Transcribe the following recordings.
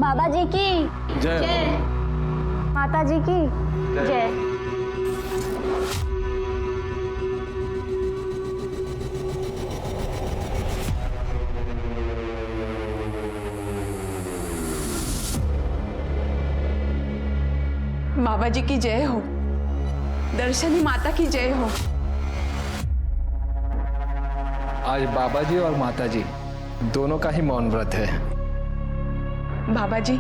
बाबा जी की जय। माता जी की जय। बाबा जी की जय हो, दर्शनी माता की जय हो। आज बाबा जी और माता जी दोनों का ही मौन व्रत है। बाबा जी,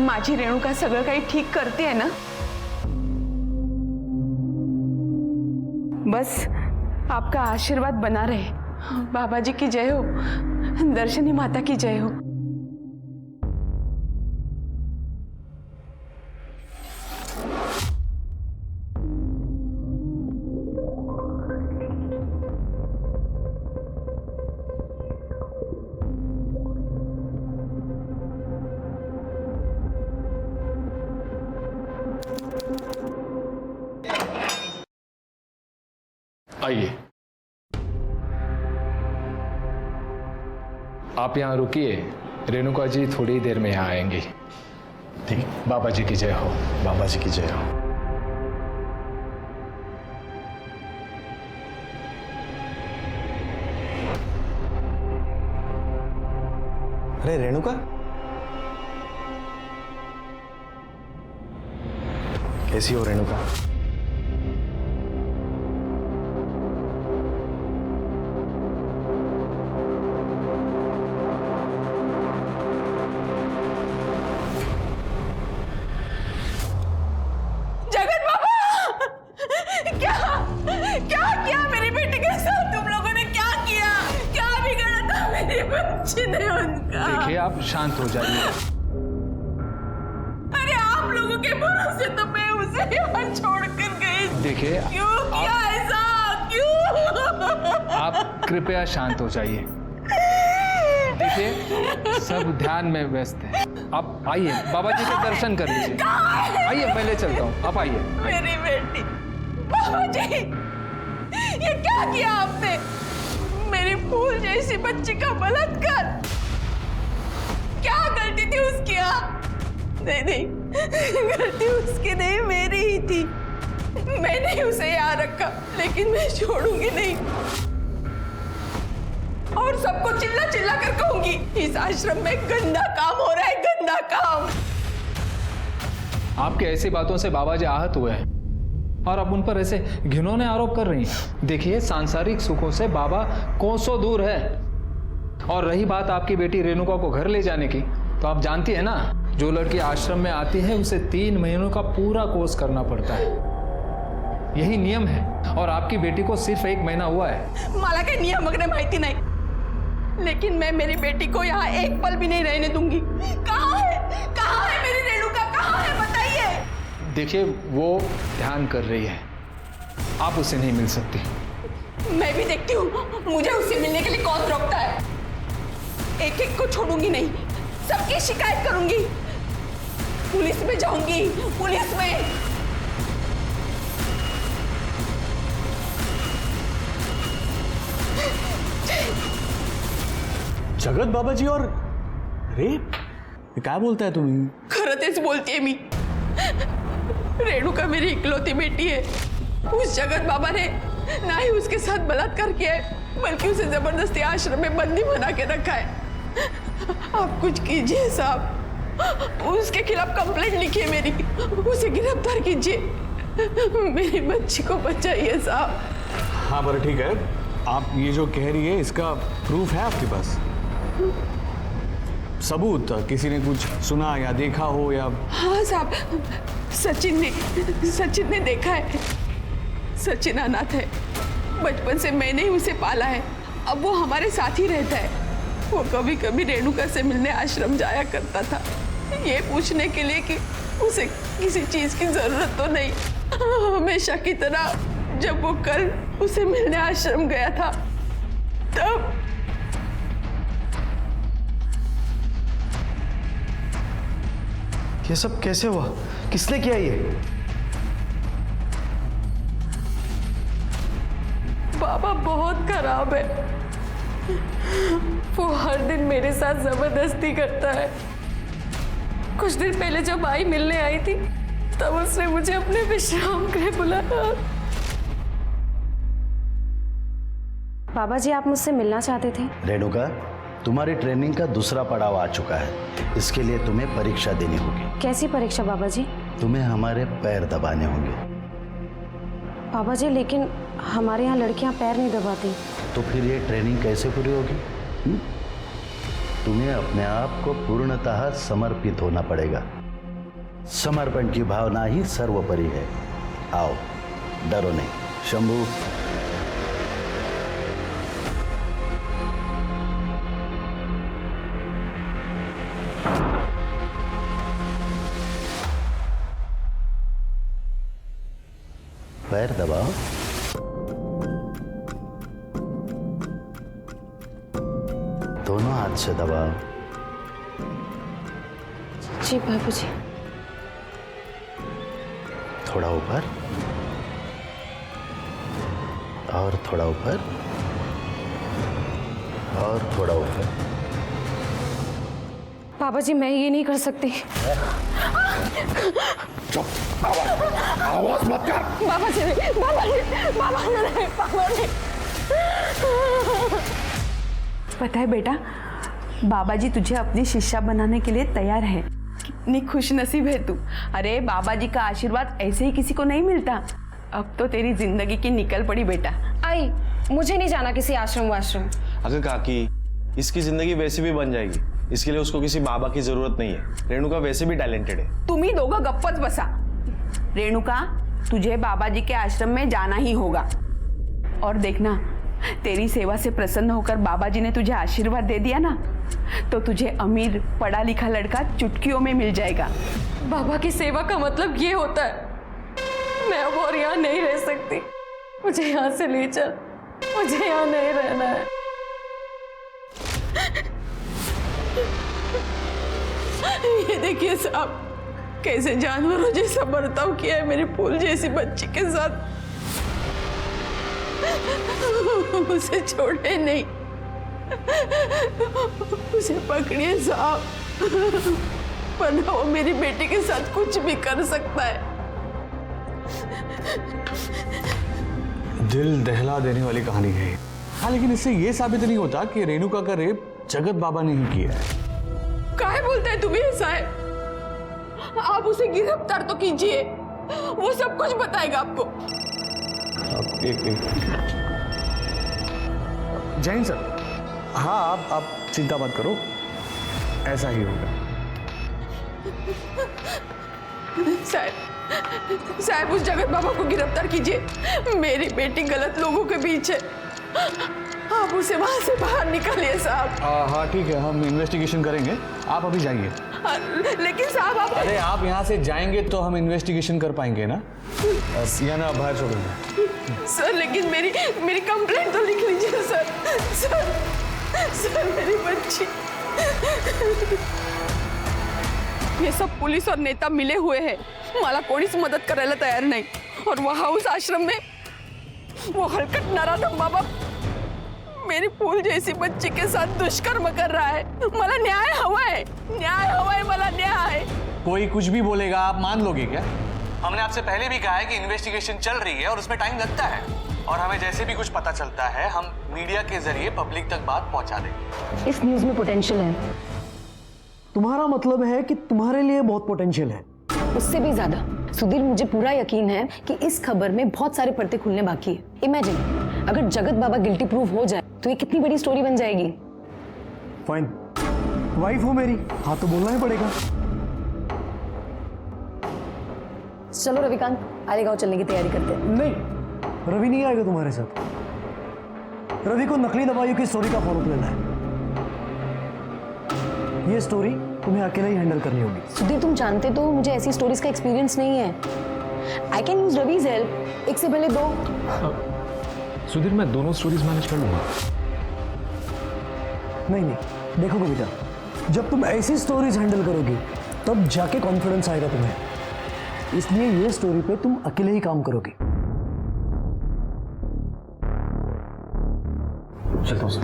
माझी रेणुका सगळं काही ठीक करते है ना? बस आपका आशीर्वाद बना रहे। बाबा जी की जय हो, दर्शनी माता की जय हो। आइए, आप यहाँ रुकिए, रेणुका जी थोड़ी देर में यहाँ आएंगी। ठीक, बाबा जी की जय हो। बाबा जी की जय हो। अरे रेणुका, कैसी हो रेणुका? जगत बाबा, क्या किया मेरी बेटी के साथ? तुम लोगों ने क्या किया? क्या बिगाड़ा था मेरी बच्ची ने उनका? देखिए, आप शांत हो जाइए। अरे आप लोगों के भरोसे तो मैं उसे यहाँ छोड़कर गई। देखिए, क्यों किया ऐसा? क्यों? आप कृपया शांत हो जाइए। देखिए, सब ध्यान में व्यस्त है। आप आइए, बाबा जी के दर्शन कर लीजिए। आइए, मैं ले चलता हूँ, आप आइए। मेरी बेटी, बाबा जी, ये क्या किया आपने? मेरी फूल जैसी बच्ची का बलात्कार। क्या गलती थी उसकी? नहीं, गलती उसकी नहीं, मेरी ही थी। मैंने ही उसे यहाँ रखा, लेकिन मैं छोड़ूंगी नहीं। और सबको चिल्ला चिल्ला कर कहूंगी, इस आश्रम में गंदा काम हो रहा है, गंदा काम। आपके ऐसी बातों से बाबा जी आहत हुए हैं और अब उन पर ऐसे घिनौने आरोप कर रही हैं। देखिए, सांसारिक सुखों से बाबा कोसों दूर है। और रही बात आपकी बेटी रेणुका को घर ले जाने की, तो आप जानती है ना, जो लड़की आश्रम में आती है उसे 3 महीनों का पूरा कोर्स करना पड़ता है। यही नियम है, और आपकी बेटी को सिर्फ 1 महीना हुआ है। मला काही नियम वगैरह माहिती नहीं, लेकिन मैं मेरी बेटी को यहाँ एक पल भी नहीं रहने दूंगी। कहाँ है मेरी रेणुका? कहाँ है, बताइए। देखिए, वो ध्यान कर रही है, आप उससे नहीं मिल सकती। मैं भी देखती हूँ, मुझे उससे मिलने के लिए कौन रोकता है। एक एक को छोड़ूंगी नहीं, सबकी शिकायत करूंगी, पुलिस में जाऊंगी, पुलिस में। जगत बाबाजी और रेप? क्या बोलता है तुम्ही? खरं तेच बोलतीये मी। रेणुका मेरी इकलौती बेटी है। उस जगत बाबा ने ना ही उसके साथ बलात्कार किया है, बल्कि उसे जबरदस्ती आश्रम में बंदी बना के रखा है। आप कुछ कीजिए साहब, उसके खिलाफ कंप्लेंट लिखिए मेरी, उसे गिरफ्तार कीजिए, मेरी बच्ची को बचाइए साहब। हाँ पर ठीक है, आप ये जो कह रही है इसका प्रूफ है आपके पास? सबूत? किसी ने कुछ सुना या देखा हो या? हाँ साहब, सचिन ने देखा है। सचिन अनाथ है, बचपन से मैंने ही उसे पाला है, अब वो हमारे साथ ही रहता है। वो कभी कभी रेणुका से मिलने आश्रम जाया करता था, ये पूछने के लिए कि उसे किसी चीज की जरूरत तो नहीं। हमेशा की तरह जब वो कल उसे मिलने आश्रम गया था, तब ये सब कैसे हुआ? किसने किया ये? बाबा बहुत खराब है। वो हर दिन मेरे साथ जबरदस्ती करता है। कुछ दिन पहले जब आई मिलने आई थी तब उसने मुझे अपने विश्राम गृह बुलाया। बाबा जी, आप मुझसे मिलना चाहते थे? रेणुका, तुम्हारी ट्रेनिंग का दूसरा पड़ाव आ चुका है। इसके लिए तुम्हें परीक्षा देनी होगी। कैसी परीक्षा बाबा जी? तुम्हें हमारे पैर दबाने होंगे। बाबा जी, लेकिन हमारे यहाँ लड़कियाँ पैर नहीं दबाती। तो फिर ये ट्रेनिंग कैसे पूरी होगी? तुम्हें अपने आप को पूर्णतः समर्पित होना पड़ेगा। समर्पण की भावना ही सर्वोपरि है। आओ, डरो नहीं। शंभू, पैर दबाओ। दोनों हाथ से दबाओ। जी बाबू जी। थोड़ा ऊपर और थोड़ा ऊपर और थोड़ा ऊपर। बाबा जी, मैं ये नहीं कर सकती। आवाज मत कर। बाबा जी, बाबा जी, बाबा नहीं, बाबा नहीं। पता है बेटा, बाबा जी तुझे अपनी शिष्या बनाने के लिए तैयार है। कितनी खुश नसीब है तू। अरे बाबा जी का आशीर्वाद ऐसे ही किसी को नहीं मिलता। अब तो तेरी जिंदगी की निकल पड़ी बेटा। आई, मुझे नहीं जाना किसी आश्रम वाश्रम। अगर काकी, इसकी जिंदगी वैसे भी बन जाएगी। इसके लिए उसको किसी बाबा की जरूरत नहीं है। रेणुका वैसे भी टैलेंटेड है। तुम ही दोगा गप्पच बसा। रेणुका, तुझे बाबा जी के आश्रम में जाना ही होगा। और देखना, तेरी सेवा से प्रसन्न होकर बाबा जी ने तुझे आशीर्वाद दे दिया ना, तो तुझे अमीर पढ़ा लिखा लड़का चुटकियों में मिल जाएगा। बाबा की सेवा का मतलब ये होता है। मैं अब और यहाँ नहीं रह सकती। मुझे यहाँ से ले चल। मुझे यहाँ नहीं रहना है। ये देखिए साहब, कैसे जानवरों जैसा बर्ताव किया है मेरे फूल जैसी बच्ची के साथ। उसे छोड़े नहीं, उसे पकड़िए साहब, वरना वो मेरी बेटी के साथ कुछ भी कर सकता है। दिल दहला देने वाली कहानी है। हाँ, लेकिन इससे यह साबित नहीं होता कि रेणुका का रेप जगत बाबा ने ही किया है। काहे बोलते हैं तुम्हें ऐसा है? आप उसे गिरफ्तार तो कीजिए, वो सब कुछ बताएगा आपको। अब एक जैन सर, हाँ आप चिंता मत करो, ऐसा ही होगा। साहब उस जगत बाबा को गिरफ्तार कीजिए। मेरी बेटी गलत लोगों के बीच है, आप उसे वहां से बाहर निकालिए साहब। हाँ ठीक है, हम इन्वेस्टिगेशन करेंगे, आप अभी जाइए। लेकिन साहब आप अरे आप यहाँ से जाएंगे तो हम इन्वेस्टिगेशन कर पाएंगे ना, या ना बाहर छोड़ेंगे। सर लेकिन मेरी कंप्लेंट तो लिख लीजिए सर मेरी बच्ची। ये सब पुलिस और नेता मिले हुए हैं, मला कोणीच मदत करायला तयार नाही। और वहां उस आश्रम में वो हलकट नराधम बाबा मेरी फूल जैसी बच्ची के साथ दुष्कर्म कर रहा है। मला न्याय हवा है, मला न्याय। कोई कुछ भी बोलेगा आप मान लोगे क्या? हमने आपसे पहले भी कहा है कि इन्वेस्टिगेशन चल रही है और उसमें टाइम लगता है, और हमें जैसे भी कुछ पता चलता है हम मीडिया के जरिए पब्लिक तक बात पहुंचा देंगे। इस न्यूज में पोटेंशियल है। तुम्हारा मतलब है कि तुम्हारे लिए बहुत पोटेंशियल है? उससे भी ज्यादा सुधीर, मुझे पूरा यकीन है कि इस खबर में बहुत सारे पर्दे खुलने बाकी है। इमेजिन अगर जगत बाबा गिल्टी प्रूव हो जाए तो ये कितनी बड़ी स्टोरी बन जाएगी। फाइन, वाइफ हो मेरी, हाँ तो बोलना ही पड़ेगा। चलो रविकांत, आलेगांव चलने की तैयारी करते हैं। नहीं, रवि नहीं आएगा तुम्हारे साथ। रवि को नकली दवाइयों की स्टोरी का फॉलोअप लेना है। ये स्टोरी तुम्हें अकेले ही हैंडल करनी होगी। सुधीर, तुम जानते तो मुझे ऐसी स्टोरीज का एक्सपीरियंस नहीं है। I can use Ravi's help, एक से पहले दो। सुधीर, मैं दोनों स्टोरीज मैनेज कर लूंगा। नहीं, देखो कविता, जब तुम ऐसी स्टोरीज हैंडल करोगी तब जाके कॉन्फिडेंस आएगा तुम्हें। इसलिए ये स्टोरी पे तुम अकेले ही काम करोगी। चलता हूँ सर।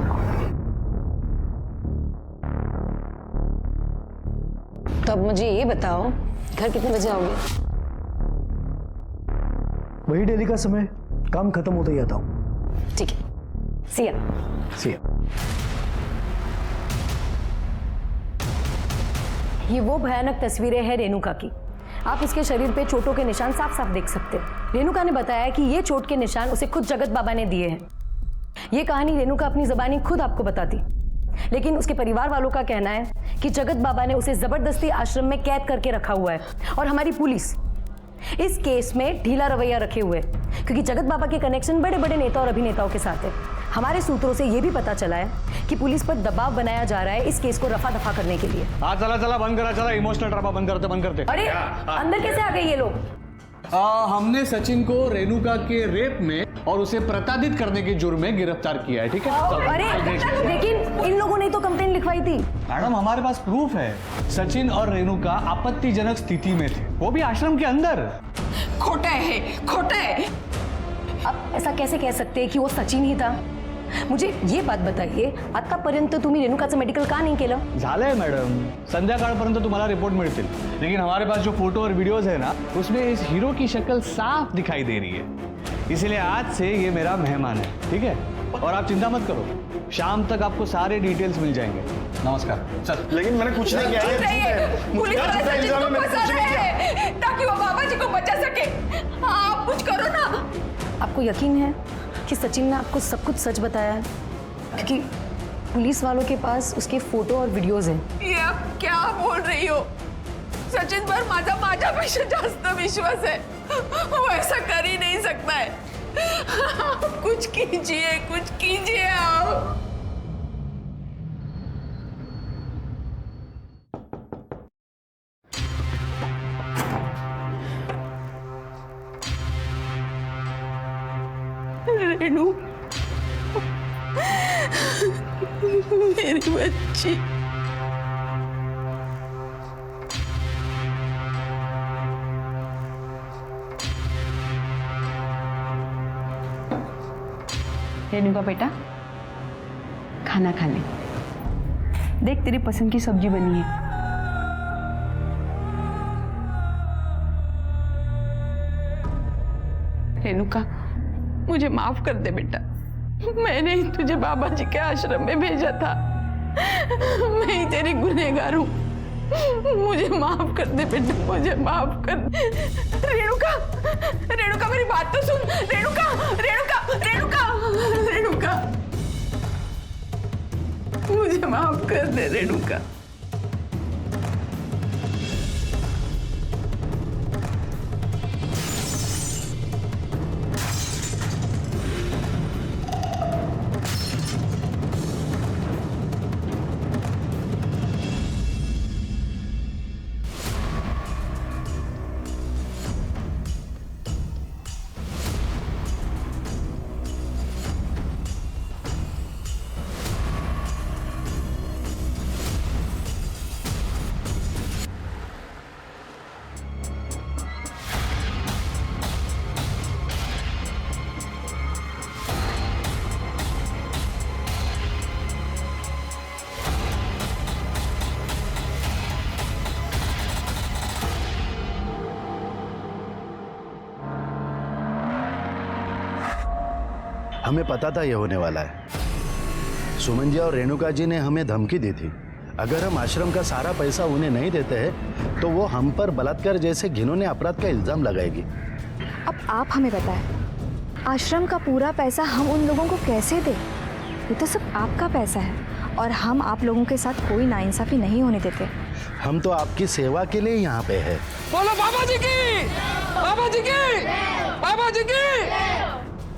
तो अब मुझे ये बताओ, घर कितने बजे आओगे? वही डेली का समय, काम खत्म होते ही आता हूँ। ठीक है, सिया। ये वो भयानक तस्वीरें हैं रेणुका की। आप इसके शरीर पे चोटों के निशान साफ साफ देख सकते हैं। रेणुका ने बताया कि ये चोट के निशान उसे खुद जगत बाबा ने दिए हैं। ये कहानी रेणुका अपनी ज़बानी खुद आपको बताती, लेकिन उसके परिवार वालों का कहना है कि जगत बाबा ने उसे जबरदस्ती आश्रम में कैद करके रखा हुआ है और हमारी पुलिस इस केस में ढीला रवैया रखे हुए है, क्योंकि जगत बाबा के कनेक्शन बड़े बड़े नेता और अभिनेताओं के साथ है। हमारे सूत्रों से यह भी पता चला है कि पुलिस पर दबाव बनाया जा रहा है इस केस को रफा दफा करने के लिए। हाँ चला बंद करा, चला इमोशनल ड्रामा बंद करते। अरे अंदर कैसे आ गए ये लोग? हमने सचिन को रेणुका के रेप में और उसे प्रताड़ित करने के जुर्म में गिरफ्तार किया है, ठीक है? अरे लेकिन इन लोगों ने तो कंप्लेन लिखवाई थी। मैडम हमारे पास प्रूफ है, सचिन और रेणुका आपत्तिजनक स्थिति में थे, वो भी आश्रम के अंदर। खोटा है। अब ऐसा कैसे कह सकते हैं कि वो सचिन ही था? मुझे ये बात बताइए, आतापर्यंत तुम्ही रेणुकाचं मेडिकल का नाही केलं? झालंय मॅडम, संध्याकाळपर्यंत तुम्हाला रिपोर्ट मिळतील, लेकिन हमारे पास जो फोटो और वीडियोस है ना, उसमें इस हीरो की शक्ल साफ दिखाई दे रही है। इसलिए आज से ये मेरा मेहमान है, ठीक है? और आप चिंता मत करो, शाम तक आपको सारे डिटेल्स मिल जाएंगे। नमस्कार। चल। लेकिन मैंने कुछ नहीं किया। पुलिस वाले सचिन को फंसा रहे हैं ताकि वो बाबा जी को बचा सके। आप कुछ करो ना। आपको यकीन है कि सचिन ने आपको सब कुछ सच बताया है? क्योंकि पुलिस वालों के पास उसके फोटो और वीडियोस हैं। ये आप क्या बोल रही हो? सचिन पर माझ्यापेक्षा जास्त विश्वास है, वो ऐसा कर ही नहीं सकता है। कुछ कीजिए आप। रेणु, मेरी बच्ची। रेणुका बेटा, खाना खा ले। देख तेरी पसंद की सब्जी बनी है। रेणुका, मुझे माफ कर दे बेटा, मैंने ही तुझे बाबा जी के आश्रम में भेजा था। मैं ही तेरी गुनहगार हूँ, मुझे माफ कर दे बेटा, मुझे माफ कर दे। रेणुका मेरी बात तो सुन। रेणुका मुझे माफ कर दे रेणुका। हमें पता था ये होने वाला है। सुमन जी और रेणुका जी ने हमें धमकी दी थी, अगर हम आश्रम का सारा पैसा उन्हें नहीं देते हैं तो वो हम पर बलात्कार जैसे घिनौने अपराध का इल्जाम लगाएगी। अब आप हमें बताएं, आश्रम का पूरा पैसा हम उन लोगों को कैसे दें? ये तो सब आपका पैसा है और हम आप लोगों के साथ कोई नाइंसाफी नहीं होने देते। हम तो आपकी सेवा के लिए यहाँ पे है। बोलो बाबा जी की, बाबा जी की, बाबा जी की।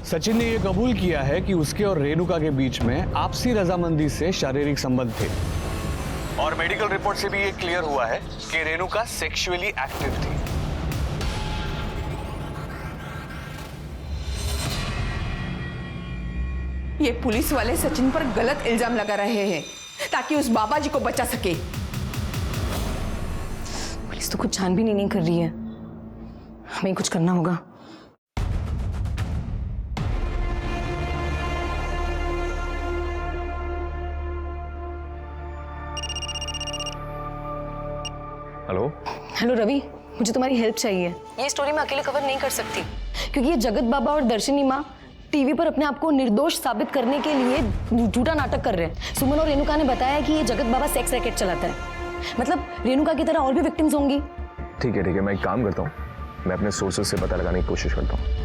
सचिन ने यह कबूल किया है कि उसके और रेणुका के बीच में आपसी रजामंदी से शारीरिक संबंध थे, और मेडिकल रिपोर्ट से भी ये क्लियर हुआ है कि रेणुका सेक्सुअली एक्टिव थी। ये पुलिस वाले सचिन पर गलत इल्जाम लगा रहे हैं ताकि उस बाबा जी को बचा सके। पुलिस तो कुछ छानबीन नहीं कर रही है, हमें कुछ करना होगा। हेलो हेलो रवि, मुझे तुम्हारी हेल्प चाहिए। ये स्टोरी मैं अकेले कवर नहीं कर सकती, क्योंकि ये जगत बाबा और दर्शनी माँ टीवी पर अपने आप को निर्दोष साबित करने के लिए झूठा नाटक कर रहे हैं। सुमन और रेणुका ने बताया कि ये जगत बाबा सेक्स रैकेट चलाता है। मतलब रेणुका की तरह और भी विक्टिम्स होंगी। ठीक है, मैं एक काम करता हूँ, मैं अपने सोर्सेज से पता लगाने की कोशिश करता हूँ।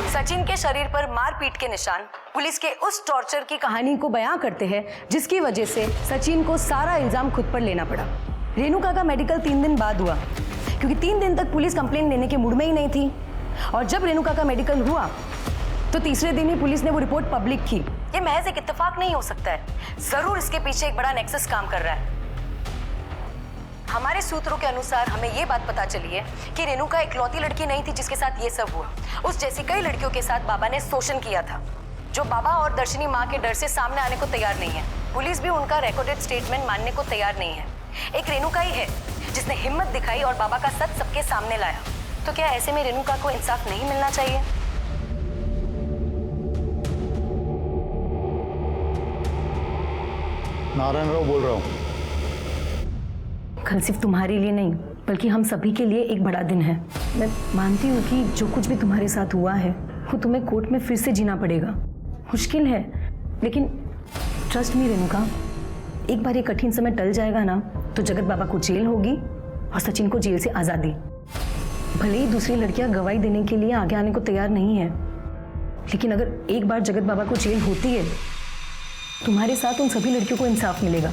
सचिन के शरीर पर मारपीट के निशान पुलिस के उस टॉर्चर की कहानी को बयां करते हैं जिसकी वजह से सचिन को सारा इल्जाम खुद पर लेना पड़ा। रेणुका का मेडिकल 3 दिन बाद हुआ, क्योंकि 3 दिन तक पुलिस कंप्लेंट लेने के मूड में ही नहीं थी। और जब रेणुका का मेडिकल हुआ तो तीसरे दिन ही पुलिस ने वो रिपोर्ट पब्लिक की। ये महज एक इत्तेफाक नहीं हो सकता है, जरूर इसके पीछे एक बड़ा नेक्सस काम कर रहा है। हमारे सूत्रों के अनुसार हमें ये बात पता चली है कि रेणुका इकलौती लड़की नहीं थी जिसके साथ ये सब हुआ। उस जैसी कई लड़कियों के साथ बाबा ने शोषण किया था, जो बाबा और दर्शनी माँ के डर से सामने आने को तैयार नहीं है। पुलिस भी उनका रिकॉर्डेड स्टेटमेंट मानने को तैयार नहीं है। एक रेणुका ही है जिसने हिम्मत दिखाई और बाबा का सच सबके सामने लाया। तो क्या ऐसे में रेणुका को इंसाफ नहीं मिलना चाहिए? नारायण राव बोल रहा हूँ। कल सिर्फ तुम्हारे लिए नहीं, बल्कि हम सभी के लिए एक बड़ा दिन है। मैं मानती हूँ कि जो कुछ भी तुम्हारे साथ हुआ है वो तुम्हें कोर्ट में फिर से जीना पड़ेगा। मुश्किल है, लेकिन ट्रस्ट मी रेणुका, एक बार ये कठिन समय टल जाएगा ना तो जगत बाबा को जेल होगी और सचिन को जेल से आज़ादी। भले ही दूसरी लड़कियां गवाही देने के लिए आगे आने को तैयार नहीं है, लेकिन अगर एक बार जगत बाबा को जेल होती है, तुम्हारे साथ उन सभी लड़कियों को इंसाफ मिलेगा।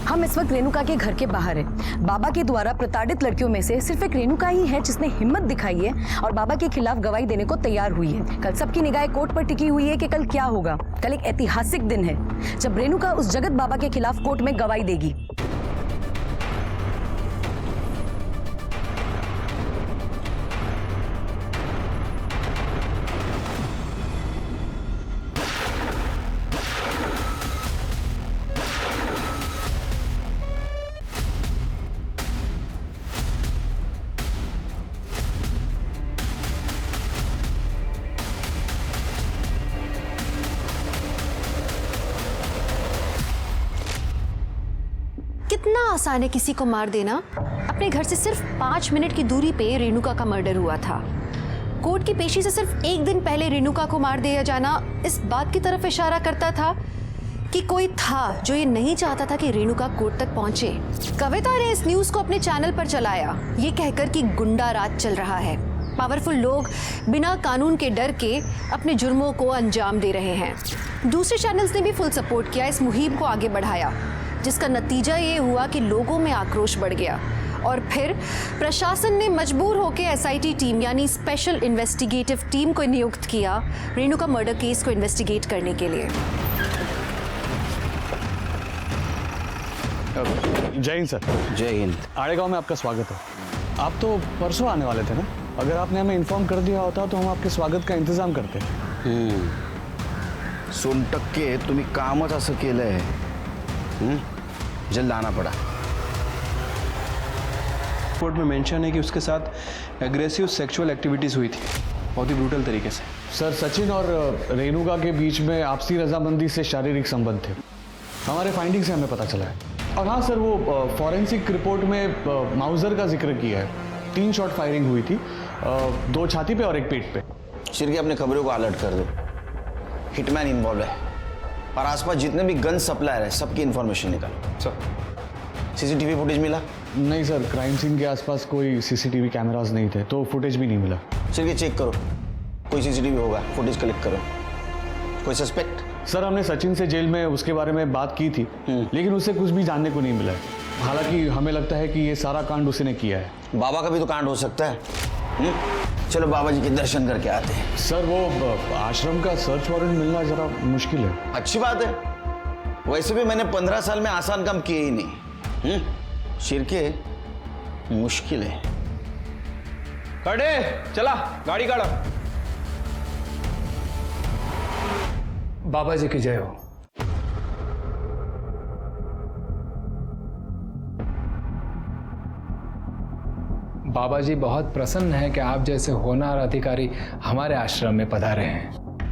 हम इस वक्त रेणुका के घर के बाहर हैं। बाबा के द्वारा प्रताड़ित लड़कियों में से सिर्फ एक रेणुका ही है जिसने हिम्मत दिखाई है और बाबा के खिलाफ गवाही देने को तैयार हुई है। कल सबकी निगाहें कोर्ट पर टिकी हुई है कि कल क्या होगा। कल एक ऐतिहासिक दिन है जब रेणुका उस जगत बाबा के खिलाफ कोर्ट में गवाही देगी। कितना आसान है किसी को मार देना। अपने घर से सिर्फ 5 मिनट की दूरी पे रेणुका का मर्डर हुआ था। कोर्ट की पेशी से सिर्फ 1 दिन पहले रेणुका को मार दिया जाना इस बात की तरफ इशारा करता था कि कोई था जो ये नहीं चाहता था कि रेणुका कोर्ट तक पहुंचे। कविता ने इस न्यूज को अपने चैनल पर चलाया, ये कहकर कि गुंडा राज चल रहा है। पावरफुल लोग बिना कानून के डर के अपने जुर्मों को अंजाम दे रहे हैं। दूसरे चैनल्स ने भी फुल सपोर्ट किया, इस मुहिम को आगे बढ़ाया, जिसका नतीजा ये हुआ कि लोगों में आक्रोश बढ़ गया और फिर प्रशासन ने मजबूर होकर एसआईटी टीम यानी स्पेशल इन्वेस्टिगेटिव टीम को नियुक्त किया रेणुका मर्डर केस को इन्वेस्टिगेट करने के लिए। जय हिंद सर। जय हिंद। आड़ेगांव में आपका स्वागत है। आप तो परसों आने वाले थे ना? अगर आपने हमें इन्फॉर्म कर दिया होता तो हम आपके स्वागत का इंतजाम करते। सोनटक्के तुम्ही कामच असं केलंय, जल्द आना पड़ा। रिपोर्ट में मेंशन है कि उसके साथ एग्रेसिव सेक्सुअल एक्टिविटीज हुई थी, बहुत ही ब्रूटल तरीके से। सर, सचिन और रेणुका के बीच में आपसी रजामंदी से शारीरिक संबंध थे, हमारे फाइंडिंग से हमें पता चला है। और हाँ सर, वो फॉरेंसिक रिपोर्ट में माउजर का जिक्र किया है। 3 शॉट फायरिंग हुई थी, 2 छाती पे और 1 पेट पे। शिरके अपने खबरों को अलर्ट कर दो, हिटमैन इन्वॉल्व है और आसपास जितने भी गन सप्लायर है सबकी इंफॉर्मेशन निकालो। सर, सीसीटीवी फुटेज मिला? नहीं सर, क्राइम सीन के आसपास कोई सीसीटीवी कैमरास नहीं थे, तो फुटेज भी नहीं मिला। चलिए चेक करो, कोई सीसीटीवी होगा, फुटेज कलेक्ट करो। कोई सस्पेक्ट? सर, हमने सचिन से जेल में उसके बारे में बात की थी, लेकिन उससे कुछ भी जानने को नहीं मिला है। हालांकि हमें लगता है कि ये सारा कांड उसने किया है। बाबा का भी तो कांड हो सकता है। चलो बाबा जी के दर्शन करके आते हैं। सर, वो आश्रम का सर्च वारंट मिलना जरा मुश्किल है। अच्छी बात है, वैसे भी मैंने 15 साल में आसान काम किए ही नहीं। शिरके मुश्किल है। खड़े, चला गाड़ी काढ़ो। बाबा जी की जय हो। बाबा जी बहुत प्रसन्न हैं कि आप जैसे होनहार अधिकारी हमारे आश्रम में पधारे हैं।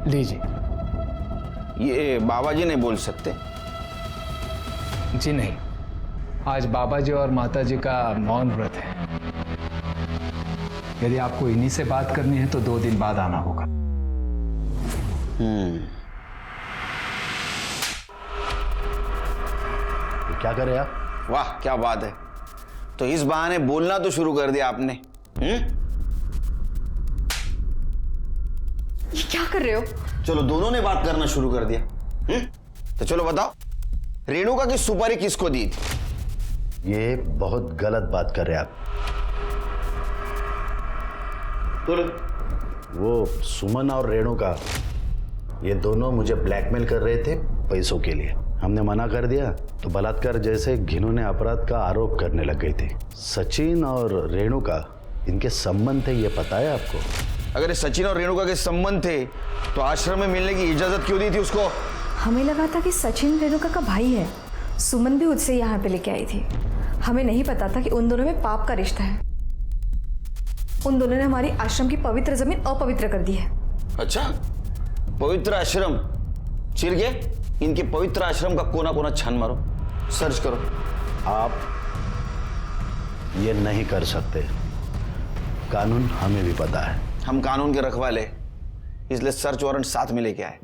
लीजिए। ये बाबा जी नहीं बोल सकते? जी नहीं, आज बाबा जी और माता जी का मौन व्रत है। यदि आपको इन्हीं से बात करनी है तो 2 दिन बाद आना होगा। क्या करें आप? वाह क्या बात है। तो इस बहाने बोलना तो शुरू कर दिया आपने। ये क्या कर रहे हो? चलो दोनों ने बात करना शुरू कर दिया। तो चलो बताओ, रेणुका की सुपारी किसको दी थी? ये बहुत गलत बात कर रहे हैं आप। तो वो सुमन और रेणुका ये दोनों मुझे ब्लैकमेल कर रहे थे पैसों के लिए। हमने मना कर दिया तो बलात्कार जैसे घिनौने अपराध का आरोप करने लग गई थी। सचिन और रेणुका इनके संबंध थे, ये पता है आपको? अगर ये सचिन और रेणुका के संबंध थे तो आश्रम में मिलने की इजाजत क्यों दी थी उसको? हमें लगा था कि सचिन रेणुका का भाई है। सुमन भी उससे यहाँ पे लेके आई थी। हमें नहीं पता था कि उन दोनों में पाप का रिश्ता है। उन दोनों ने हमारी आश्रम की पवित्र जमीन अपवित्र कर दी है। अच्छा, पवित्र आश्रम? चिर गए, इनके पवित्र आश्रम का कोना कोना छान मारो, सर्च करो। आप ये नहीं कर सकते, कानून हमें भी पता है। हम कानून के रखवाले, इसलिए सर्च वारंट साथ में लेके आए।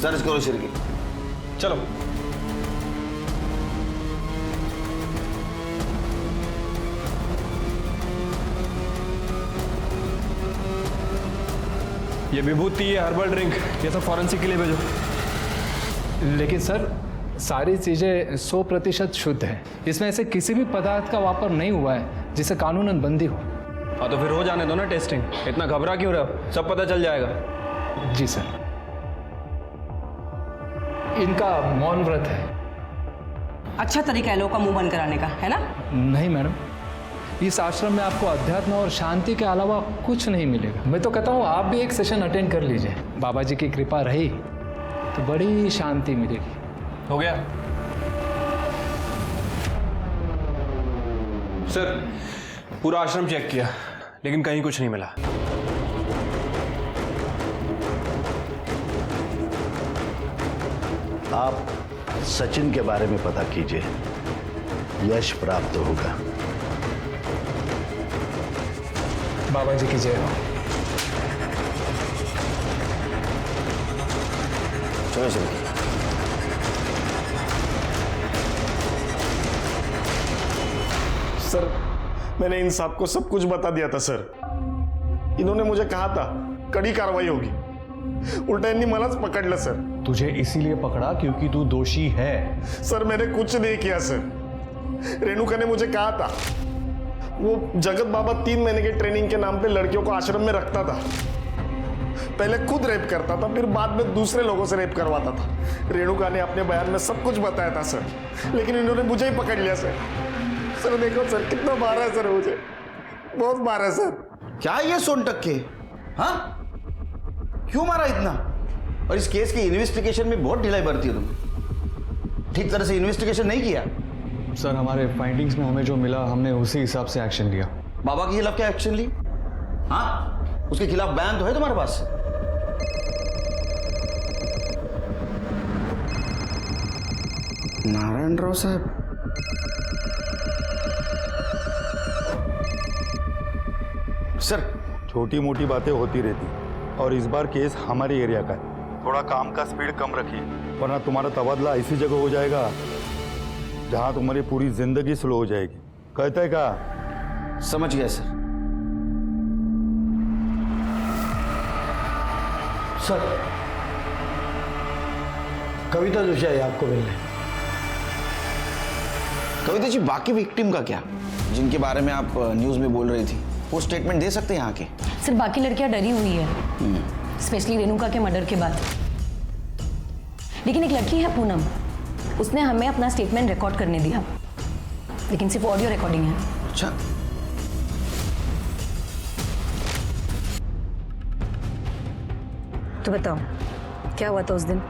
सर्च करो शिरकी। चलो। ये विभूति, ये हर्बल ड्रिंक, ये सब फॉरेंसिक के लिए भेजो। लेकिन सर, सारी चीजें 100% शुद्ध है। इसमें ऐसे किसी भी पदार्थ का वापर नहीं हुआ है जिसे कानूनन बंदी हो। हाँ तो फिर हो जाने दो ना टेस्टिंग, इतना घबरा क्यों रहे हो? सब पता चल जाएगा। जी सर। इनका मौन व्रत है। अच्छा तरीका है लोगों का मुंह बंद कराने का, है ना? नहीं मैडम, इस आश्रम में आपको अध्यात्म और शांति के अलावा कुछ नहीं मिलेगा। मैं तो कहता हूँ आप भी एक सेशन अटेंड कर लीजिए। बाबा जी की कृपा रही तो बड़ी शांति मिलेगी। हो गया सर, पूरा आश्रम चेक किया लेकिन कहीं कुछ नहीं मिला। आप सचिन के बारे में पता कीजिए, यश प्राप्त होगा। बाबा जी की जय हो। चलो चलो। सर, मैंने इन सबको सब कुछ बता दिया था सर। इन्होंने मुझे कहा था कड़ी कार्रवाई होगी, उल्टा इन्हीं मलाज पकड़ ला सर। तुझे इसीलिए पकड़ा क्योंकि तू दोषी है। सर मैंने कुछ नहीं किया सर। रेणुका ने मुझे कहा था वो जगत बाबा 3 महीने के ट्रेनिंग के नाम पे लड़कियों को आश्रम में रखता था। पहले खुद रेप करता था, फिर बाद में दूसरे लोगों से रेप करवाता था। रेणुका ने अपने बयान में सब कुछ बताया था सर, लेकिन इन्होंने मुझे ही पकड़ लिया सर। सर देखो सर, कितना मारा है सर मुझे, बहुत मारा है सर। क्या ये सोन टक्के? हाँ, क्यों मारा इतना? और इस केस की इन्वेस्टिगेशन में बहुत ढिलाई बरती है तुम। ठीक तरह से इन्वेस्टिगेशन नहीं किया। सर हमारे फाइंडिंग्स में हमें जो मिला हमने उसी हिसाब से एक्शन लिया। बाबा के खिलाफ क्या एक्शन ली? हाँ, उसके खिलाफ बयान तो है तुम्हारे पास? नारायण राव साहब, सर छोटी मोटी बातें होती रहती और इस बार केस हमारे एरिया का है। थोड़ा काम का स्पीड कम रखिए, वरना तुम्हारा तबादला ऐसी जगह हो जाएगा जहां तुम्हारी पूरी जिंदगी स्लो हो जाएगी। कहते हैं क्या? समझ गया सर। सर, कविता जोशी आई आपको मिलने। कविता जी, बाकी विक्टिम का क्या, जिनके बारे में आप न्यूज में बोल रही थी, वो स्टेटमेंट दे सकते हैं यहाँ के? सर बाकी लड़कियां डरी हुई है, स्पेशली रेणुका के मर्डर के बाद। लेकिन एक लड़की है पूनम, उसने हमें अपना स्टेटमेंट रिकॉर्ड करने दिया, लेकिन सिर्फ ऑडियो रिकॉर्डिंग है। अच्छा, तो बताओ क्या हुआ था उस दिन?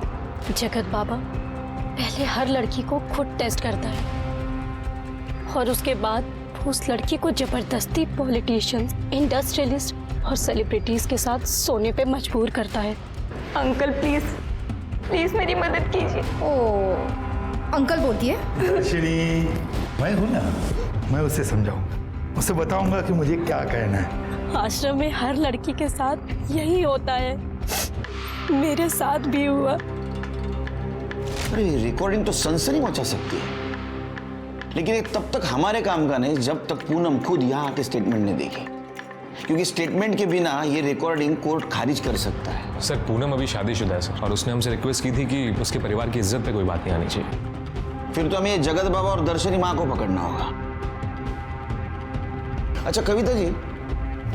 जगत बाबा पहले हर लड़की को खुद टेस्ट करता है और उसके बाद उस लड़की को जबरदस्ती पॉलिटिशियंस, इंडस्ट्रियलिस्ट और सेलिब्रिटीज के साथ सोने पे मजबूर करता है। अंकल प्लीज प्लीज मेरी मदद कीजिए। ओ अंकल बोलती है। दर्शनी, मैं हूं ना, मैं उससे समझाऊं, उसे बताऊंगा कि मुझे क्या कहना है। आश्रम में हर लड़की के साथ यही होता है, मेरे साथ भी हुआ। अरे रिकॉर्डिंग तो सनसनी मचा सकती है, लेकिन ये तब तक हमारे काम का नहीं जब तक पूनम खुद यहाँ आके स्टेटमेंट नहीं देगी, क्योंकि स्टेटमेंट के बिना ये रिकॉर्डिंग कोर्ट खारिज कर सकता है। सर पूनम अभी शादीशुदा है सर, और उसने हमसे रिक्वेस्ट की थी कि उसके परिवार की इज्जत पे कोई बात नहीं आनी चाहिए। फिर तो हमें जगत बाबा और दर्शनी माँ को पकड़ना होगा। अच्छा कविता जी,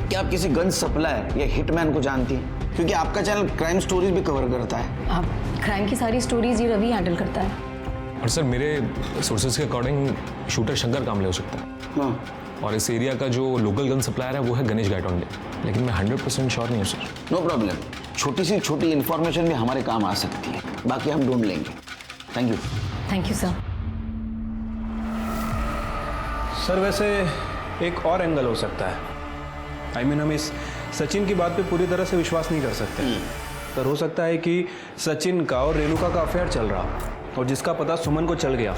क्या आप किसी गन सप्लायर या हिटमैन को जानती हैं? क्योंकि आपका चैनल क्राइम स्टोरीज भी कवर करता है। आप क्राइम की सारी स्टोरीज ये रवि हैंडल करता है। और सर मेरे सोर्सेज के अकॉर्डिंग शूटर शंकर कामले हो सकता है। हाँ। और इस एरिया का जो लोकल गन सप्लायर है वो है गणेश गायटोंडे, लेकिन मैं 100% श्योर नहीं हूँ सर। नो प्रॉब्लम, छोटी सी छोटी इन्फॉर्मेशन भी हमारे काम आ सकती है, बाकी हम ढूंढ लेंगे। Thank you. Thank you sir. Sir वैसे एक और एंगल हो सकता है। I mean, हम इस सचिन की बात पे पूरी तरह से विश्वास नहीं कर सकते, पर हो सकता है कि सचिन का और रेणुका का अफेयर चल रहा और जिसका पता सुमन को चल गया,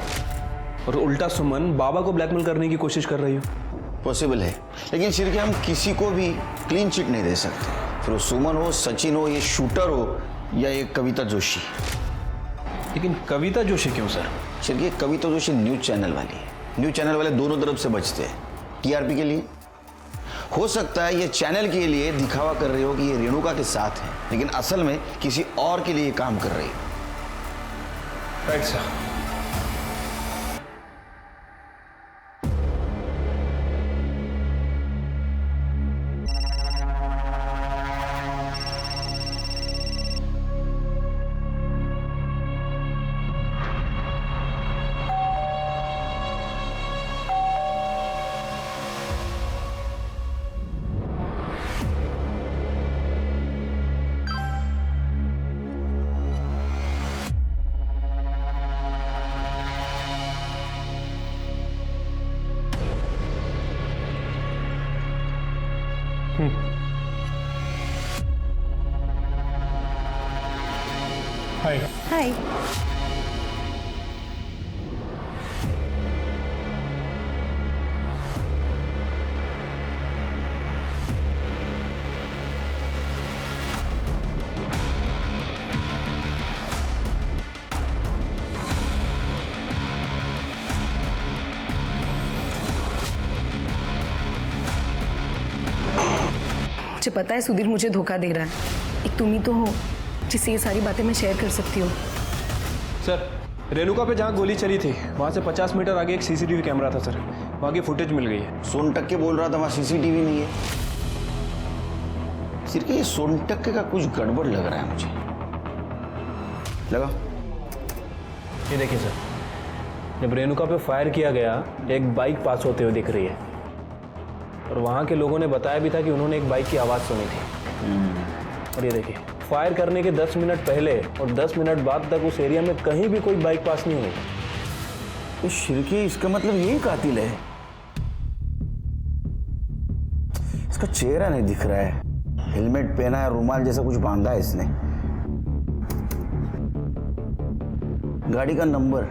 और उल्टा सुमन बाबा को ब्लैकमेल करने की कोशिश कर रही हो। पॉसिबल है, लेकिन सिर्फ हम किसी को भी क्लीन चिट नहीं दे सकते, फिर वो सुमन हो, सचिन हो, ये शूटर हो या ये कविता जोशी। लेकिन कविता जोशी क्यों सर? सिर्फ ये कविता जोशी न्यूज चैनल वाली है। न्यूज चैनल वाले दोनों तरफ से बचते हैं, टीआरपी के लिए। हो सकता है ये चैनल के लिए दिखावा कर रही हो कि ये रेणुका के साथ है, लेकिन असल में किसी और के लिए काम कर रही है। Right sir. हाय हाय। मुझे पता है सुधीर मुझे धोखा दे रहा है, एक तुम ही तो हो जिससे ये सारी बातें मैं शेयर कर सकती हूँ। सर रेणुका पे जहाँ गोली चली थी वहाँ से 50 मीटर आगे एक सीसीटीवी कैमरा था सर, वहाँ की फुटेज मिल गई है। सोनटक्के बोल रहा था वहाँ सीसीटीवी नहीं है। सिर्फ ये सोनटक्के का कुछ गड़बड़ लग रहा है मुझे। लगा ये देखिए सर, जब रेणुका पे फायर किया गया एक बाइक पास होते हुए दिख रही है, और वहाँ के लोगों ने बताया भी था कि उन्होंने एक बाइक की आवाज़ सुनी थी। और ये देखिए फायर करने के 10 मिनट पहले और 10 मिनट बाद तक उस एरिया में कहीं भी कोई बाइक पास नहीं हुई। तो शिरकी इसका मतलब यही कातिल है। इसका चेहरा नहीं दिख रहा है, हेलमेट पहना है, रुमाल जैसा कुछ बांधा है इसने। गाड़ी का नंबर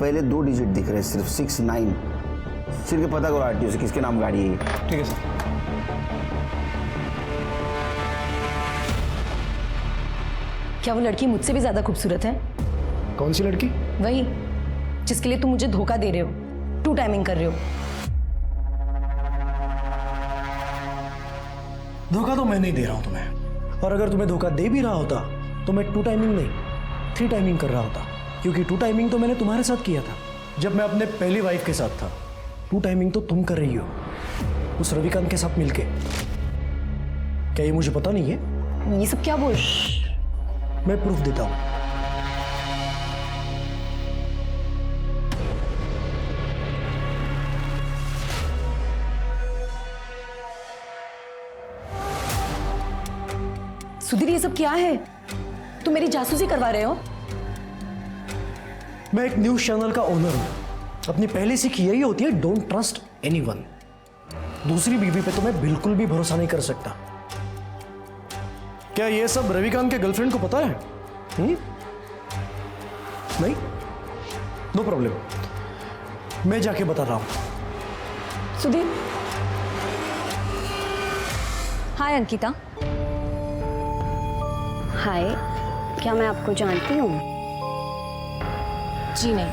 पहले 2 डिजिट दिख रहे हैं सिर्फ 69। सिर्फ पता करो आरटीओ से किसके नाम गाड़ी है। ठीक है सर। क्या वो लड़की मुझसे भी ज्यादा खूबसूरत है? कौन सी लड़की? वही जिसके लिए तुम मुझे धोखा दे रहे हो, 2 टाइमिंग कर रहे हो। धोखा तो मैं नहीं दे रहा हूं तुम्हें, और अगर तुम्हें धोखा दे भी रहा होता तो मैं 2 टाइमिंग नहीं 3 टाइमिंग कर रहा होता, क्योंकि 2 टाइमिंग तो मैंने तुम्हारे साथ किया था जब मैं अपने पहली वाइफ के साथ था। 2 टाइमिंग तो तुम कर रही हो उस रविकांत के साथ मिलके। क्या ये मुझे पता नहीं है? ये सब क्या बोल? मैं प्रूफ देता हूं। सुधीर ये सब क्या है? तुम मेरी जासूसी करवा रहे हो? मैं एक न्यूज चैनल का ओनर हूं, अपनी पहली सीख यही होती है, डोंट ट्रस्ट एनीवन। दूसरी बीवी पे तो मैं बिल्कुल भी भरोसा नहीं कर सकता, क्या ये सब रविकांत के गर्लफ्रेंड को पता है? नहीं? नो प्रॉब्लम, मैं जाके बता रहा हूं। सुधीर। हाय अंकिता। हाय, क्या मैं आपको जानती हूँ? जी नहीं,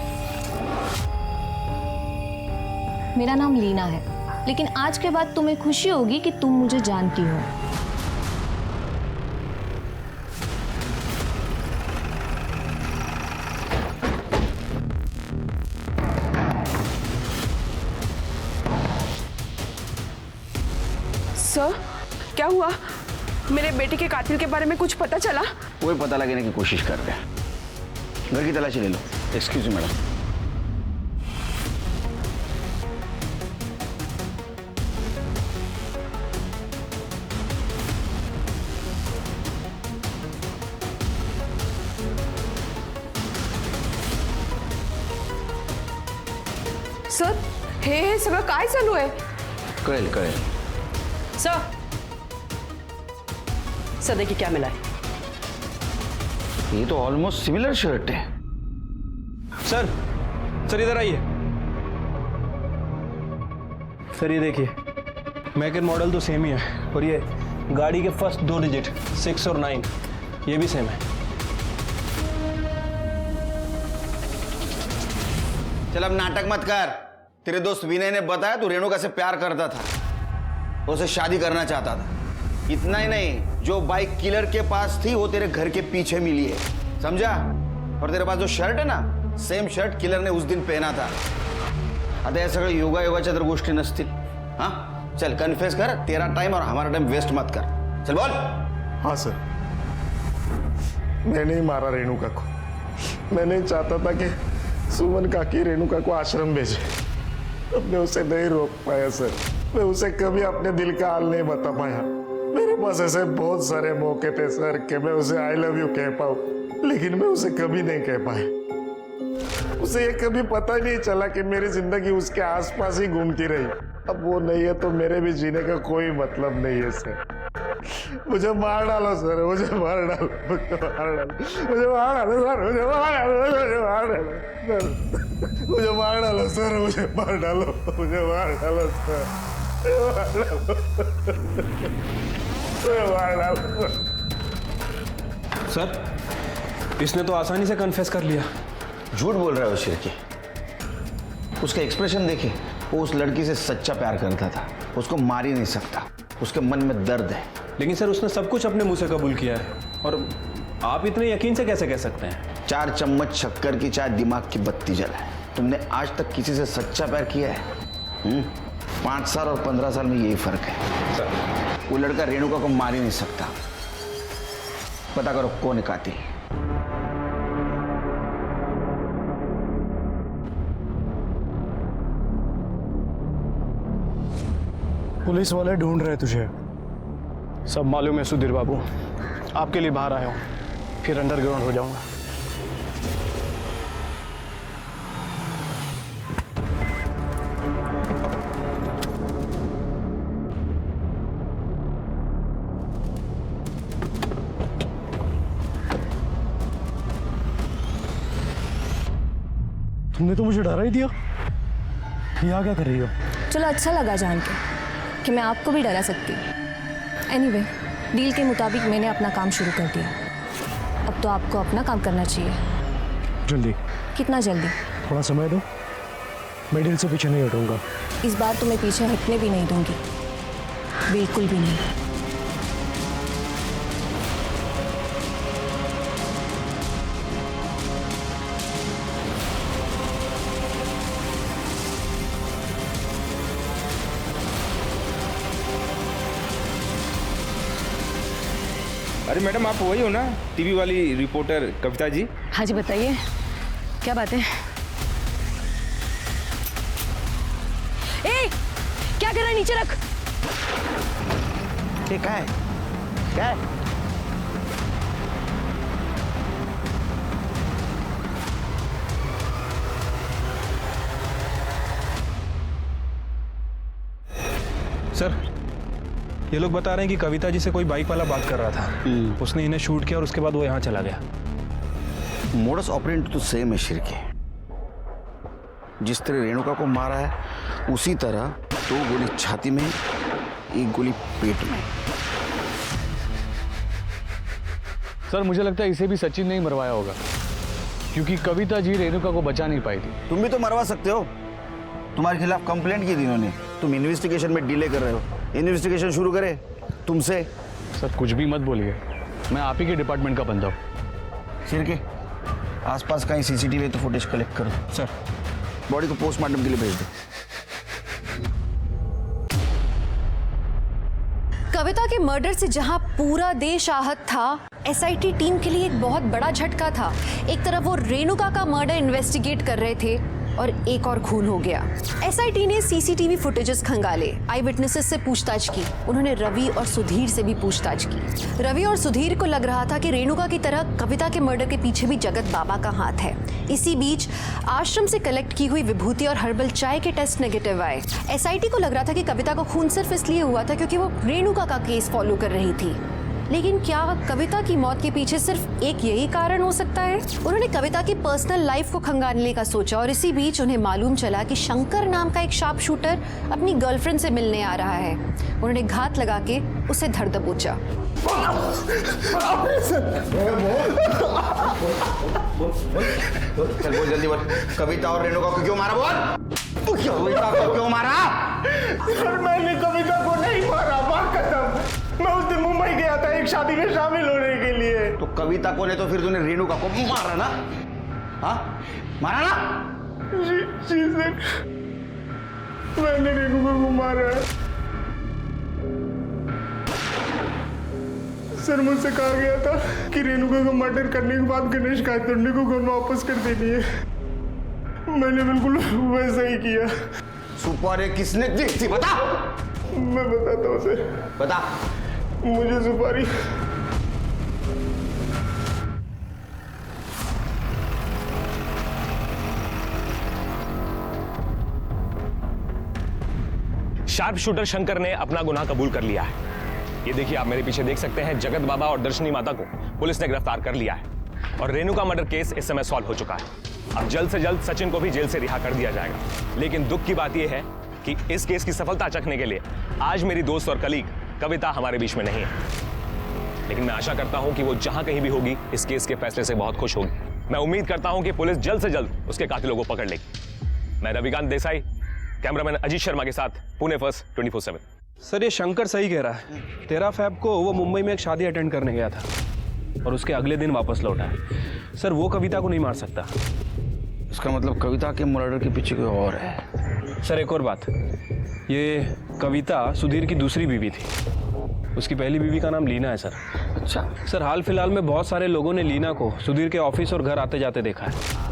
मेरा नाम लीना है, लेकिन आज के बाद तुम्हें खुशी होगी कि तुम मुझे जानती हो। सर, क्या हुआ? मेरे बेटे के कातिल के बारे में कुछ पता चला? वही पता लगाने की कोशिश कर रहे हैं। घर की तलाशी ले लो। Excuse me madam. सर, हे सगळं काय चालू आहे? कळेल। सर देखिए क्या मिला है। ये तो ऑलमोस्ट सिमिलर शर्ट है। सर इधर आइए। सर ये देखिए, मैक एंड मॉडल तो सेम ही है, और ये गाड़ी के फर्स्ट 2 डिजिट 6 और 9 ये भी सेम है। चल अब नाटक मत कर। तेरे दोस्त विनय ने बताया तू रेणुका से प्यार करता था, उसे शादी करना चाहता था। इतना ही नहीं, जो बाइक किलर के पास थी वो तेरे घर के पीछे मिली है, समझा? और तेरे पास जो शर्ट है ना, सेम शर्ट किलर ने उस दिन पहना था। आता या सगळं योगायोगाच्या तर गोष्टी नसतील। हाँ चल कन्फेस कर, तेरा टाइम और हमारा टाइम वेस्ट मत कर। चल बोल। हाँ सर, मैंने ही मारा रेणुका को। मैं नहीं चाहता था कि सुमन काकी रेणुका को आश्रम भेजे। अब मैं उसे नहीं रोक पाया सर। मैं उसे कभी अपने दिल का हाल नहीं बता पाया। मेरे पास ऐसे बहुत सारे मौके थे सर कि मैं उसे आई लव यू कह पाऊं, लेकिन मैं उसे कभी नहीं कह पाया। उसे ये कभी पता ही नहीं चला कि मेरी जिंदगी उसके आसपास ही घूमती रही। अब वो नहीं है तो मेरे भी जीने का कोई मतलब नहीं है सर। मुझे मार डालो सर, मुझे मार डालो, मुझे मार डालो, मुझे मार डालो सर, मुझे मार डालो, मुझे मार डालो, मुझे मार डालो सर, मुझे मार डालो, मुझे मार डालो सर, मुझे मार डालो। सर इसने तो आसानी से कन्फेस कर लिया। झूठ बोल रहा है उस शेर उसका एक्सप्रेशन देखे। वो उस लड़की से सच्चा प्यार करता था, उसको मार ही नहीं सकता। उसके मन में दर्द है। लेकिन सर उसने सब कुछ अपने मुंह से कबूल किया है, और आप इतने यकीन से कैसे कह सकते हैं? 4 चम्मच शक्कर की चाय दिमाग की बत्ती जलाए। तुमने आज तक किसी से सच्चा प्यार किया है? 5 साल और 15 साल में यही फर्क है सर। वो लड़का रेणुका को मार ही नहीं सकता। पता करो कौन है कातिल। पुलिस वाले ढूंढ रहे तुझे। सब मालूम है सुधीर बाबू, आपके लिए बाहर आया हूँ, फिर अंडरग्राउंड हो जाऊंगा। तुमने तो मुझे डरा ही दिया। यहाँ क्या कर रही हो? चलो अच्छा लगा जान के कि मैं आपको भी डरा सकती हूँ। एनीवे, डील के मुताबिक मैंने अपना काम शुरू कर दिया। अब तो आपको अपना काम करना चाहिए। जल्दी? कितना जल्दी? थोड़ा समय दो, मैं डील से पीछे नहीं हटूंगा। इस बार तो मैं पीछे हटने भी नहीं दूंगी, बिल्कुल भी नहीं। अरे मैडम, आप वही हो ना, टीवी वाली रिपोर्टर कविता जी? हाँ जी, बताइए क्या बात है? ए, क्या कर रहा है? नीचे रख। क्या है? क्या है? सर ये लोग बता रहे हैं कि कविता जी से कोई बाइक वाला बात कर रहा था। उसने इन्हें शूट किया और उसके बाद वो यहाँ चला गया। मोडस ऑपरेंडी तो सेम है शिरके। जिस तरह रेणुका को मारा है उसी तरह 2 गोली छाती में, 1 गोली पेट में। सर मुझे लगता है इसे भी सचिन ने ही मरवाया होगा, क्योंकि कविता जी रेणुका को बचा नहीं पाई थी। तुम भी तो मरवा सकते हो, तुम्हारे खिलाफ कंप्लेंट की थी इन्होंने। तुम इन्वेस्टिगेशन में डिले कर रहे हो। इन्वेस्टिगेशन शुरू करे तुमसे। सर कुछ भी मत बोलिए, मैं आप ही के डिपार्टमेंट का बंदा हूँ। शिरके, आसपास कहीं सीसीटीवी तो फुटेज कलेक्ट करो। सर बॉडी को पोस्टमार्टम के लिए भेज दो। कविता के मर्डर से जहां पूरा देश आहत था, एसआईटी टीम के लिए एक बहुत बड़ा झटका था। एक तरफ वो रेणुका का मर्डर इन्वेस्टिगेट कर रहे थे और एक और खून हो गया। एसआईटी ने सीसीटीवी फुटेजेस खंगाले, आई विटनेसेस से पूछताछ की। उन्होंने रवि और सुधीर से भी पूछताछ की। रवि और सुधीर को लग रहा था कि रेणुका की तरह कविता के मर्डर के पीछे भी जगत बाबा का हाथ है। इसी बीच आश्रम से कलेक्ट की हुई विभूति और हर्बल चाय के टेस्ट नेगेटिव आए। एसआईटी को लग रहा था कि कविता को खून सिर्फ इसलिए हुआ था क्योंकि वो रेणुका का केस फॉलो कर रही थी। लेकिन क्या कविता की मौत के पीछे सिर्फ एक यही कारण हो सकता है? उन्होंने कविता की पर्सनल लाइफ को खंगालने का सोचा और इसी बीच उन्हें मालूम चला कि शंकर नाम का एक शार्प शूटर अपनी गर्लफ्रेंड से मिलने आ रहा है। उन्होंने घात लगा के उसे धर दबोचा। चल बोल, जल्दी बोल। कविता और रेणुका को क्यों मारा? बोल, कविता को क्यों मारा? सर मैंने कविता को नहीं मारा, बात खत्म। मैं उस दिन मुंबई गया था एक शादी में शामिल होने के लिए। तो कविता को नहीं तो फिर तूने रेणुका को मारा ना? हाँ मारा ना? जी सर, मैंने रेणुका को मारा है। सर मुझसे कहा गया था कि रेणुका का मर्डर करने के बाद गणेश कायतुंडे को घर में वापस कर देनी है। मैंने बिल्कुल वैसा ही किया। सुपारी किसने दी थी बता? मैं बताता हूँ सर। बता। मुझे सुपारी शार्प शूटर शंकर ने अपना गुनाह कबूल कर लिया है। ये देखिए, आप मेरे पीछे देख सकते हैं, जगत बाबा और दर्शनी माता को पुलिस ने गिरफ्तार कर लिया है और रेणुका मर्डर केस इस समय सॉल्व हो चुका है। अब जल्द से जल्द सचिन को भी जेल से रिहा कर दिया जाएगा। लेकिन दुख की बात यह है कि इस केस की सफलता चखने के लिए आज मेरी दोस्त और कलीग कविता हमारे बीच में नहीं है। लेकिन मैं आशा करता हूं कि वो जहां कहीं भी होगी इस केस के फैसले से बहुत खुश होगी। मैं उम्मीद करता हूं कि पुलिस जल्द से जल्द उसके कातिलों को पकड़ लेगी। मैं रविकांत देसाई, कैमरामैन अजीत शर्मा के साथ, पुणे फर्स्ट 24/7। सर ये शंकर सही कह रहा है। 13 फ़रवरी को वो मुंबई में एक शादी अटेंड करने गया था और उसके अगले दिन वापस लौटा है। सर वो कविता को नहीं मार सकता। इसका मतलब कविता के मर्डर के पीछे कोई और है। सर एक और बात, ये कविता सुधीर की दूसरी बीवी थी। उसकी पहली बीवी का नाम लीना है सर। अच्छा सर, हाल फिलहाल में बहुत सारे लोगों ने लीना को सुधीर के ऑफिस और घर आते जाते देखा है।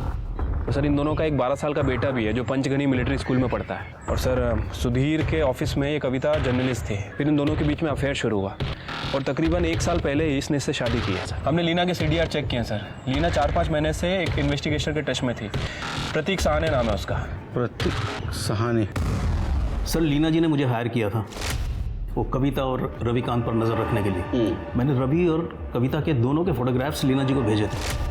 और सर इन दोनों का एक 12 साल का बेटा भी है जो पंचगनी मिलिट्री स्कूल में पढ़ता है। और सर सुधीर के ऑफिस में ये कविता जर्नलिस्ट थी। फिर इन दोनों के बीच में अफेयर शुरू हुआ और तकरीबन 1 साल पहले इसने इससे शादी की है सर। हमने लीना के CDR चेक किए सर। लीना 4-5 महीने से एक इन्वेस्टिगेशन के टच में थी। प्रतीक सहाने नाम है उसका। प्रतीक सहाने? सर लीना जी ने मुझे हायर किया था वो कविता और रविकांत पर नज़र रखने के लिए। मैंने रवि और कविता के दोनों के फोटोग्राफ्स लीना जी को भेजे थे।